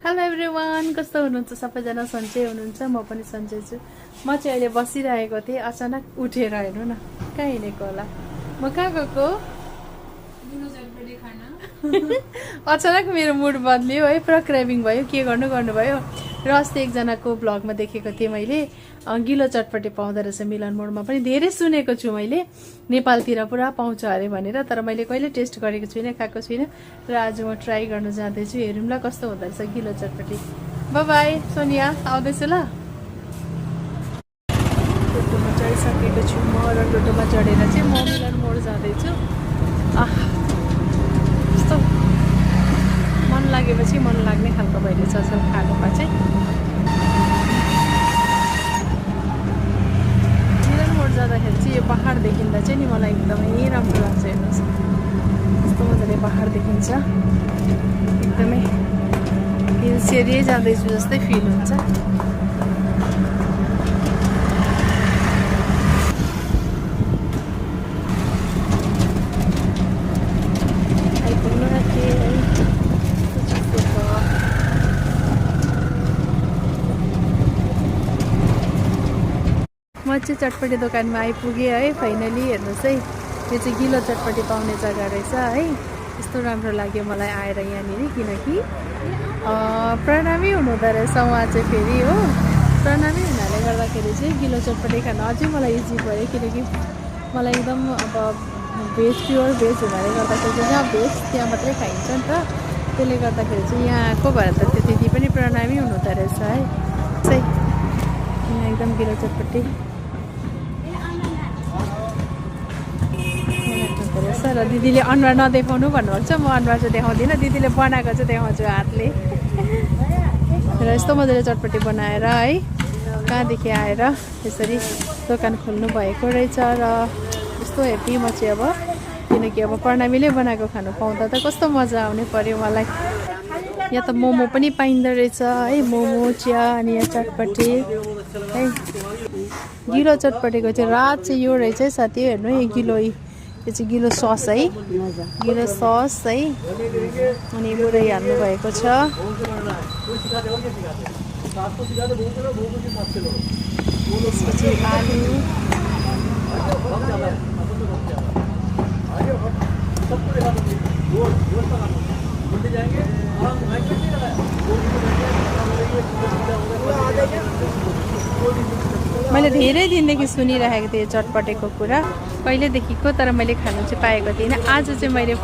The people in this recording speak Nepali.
हेलो एभ्रिवान, कस्तो हुनुहुन्छ सबैजना? सन्चै हुनुहुन्छ? म पनि सन्चै छु। म चाहिँ अहिले बसिरहेको थिएँ, अचानक उठेर हेर्नु न कहाँ हिँडेको होला। म कहाँ गएको? अचानक मेरो मुड बदल्यो है, पुरा क्रेभिङ भयो। के गर्नुभयो र अस्ति एकजनाको ब्लगमा देखेको थिएँ मैले, गिलो चटपटी पाउँदो रहेछ मिलन मोडमा पनि। धेरै सुनेको छु मैले, नेपालतिर पुरा पाउँछ अरे भनेर, तर मैले कहिले टेस्ट गरेको छुइनँ, खाएको छुइनँ। र आज म ट्राई गर्नु जाँदैछु, हेरौँला कस्तो हुँदो रहेछ गिलो चटपटी। बाई बाई सोनिया, आउँदैछु ल। टोटोमा चढिसकेको छु म, र टोटोमा चढेर चाहिँ म मिलन मोड जाँदैछु। कस्तो मन लागेपछि मन लाग्ने खालको भइरहेछ असल खानुमा चाहिँ। मिलन मोड जाँदाखेरि चाहिँ यो पहाड देखिँदा चाहिँ नि मलाई एकदमै राम्रो लाग्छ। हेर्नुहोस् कस्तो मजाले पहाड देखिन्छ, एकदमै हिल्स एरियै जाँदैछु जस्तै फिल हुन्छ। म चाहिँ चटपटी दोकानमा आइपुगेँ है फाइनली। हेर्नुहोस् है, यो चाहिँ गिलो चटपटी पाउने जग्गा रहेछ है। यस्तो राम्रो लाग्यो मलाई आएर यहाँनिर, किनकि प्रणामी हुनुहुँदो रहेछ उहाँ चाहिँ फेरि हो। प्रणामी हुनाले गर्दाखेरि चाहिँ गिलो चटपटी खान अझै मलाई इजी भयो, किनकि मलाई एकदम अब भेज, प्योर भेज हुनाले गर्दाखेरि चाहिँ जहाँ भेज त्यहाँ मात्रै खाइन्छ नि त। त्यसले गर्दाखेरि चाहिँ यहाँ आएको भएर त त्यो दिदी पनि प्रणामी हुनुहुँदो रहेछ है। यहाँ एकदम गिलो चटपटी र दिदीले अनुहार नदेखाउनु भन्नुहुन्छ। म अनुहार चाहिँ देखाउँदिनँ, दिदीले बनाएको चाहिँ देखाउँछु हातले। र यस्तो मजाले चटपटी बनाएर है, कहाँदेखि आएर यसरी दोकान खोल्नु भएको रहेछ। र यस्तो हेप्पी म चाहिँ अब, किनकि अब प्रणामीले बनाएको खानु पाउँदा त कस्तो मजा आउने पर्यो मलाई। यहाँ त मोमो पनि पाइँदो रहेछ है, मोमो, चिया, अनि यहाँ चटपटी है। गिलो चटपटीको चाहिँ रात चाहिँ यो रहेछ है साथी, हेर्नु है, यो चाहिँ गिलो सस है, गिलो सस है, अनि बुढै हाल्नु भएको छ। त्यसपछि आलु, मैले धेरै दिनदेखि सुनिरहेको थिएँ चटपटेको कुरा, कहिलेदेखिको, तर मैले खानु चाहिँ पाएको थिइनँ। आज चाहिँ मैले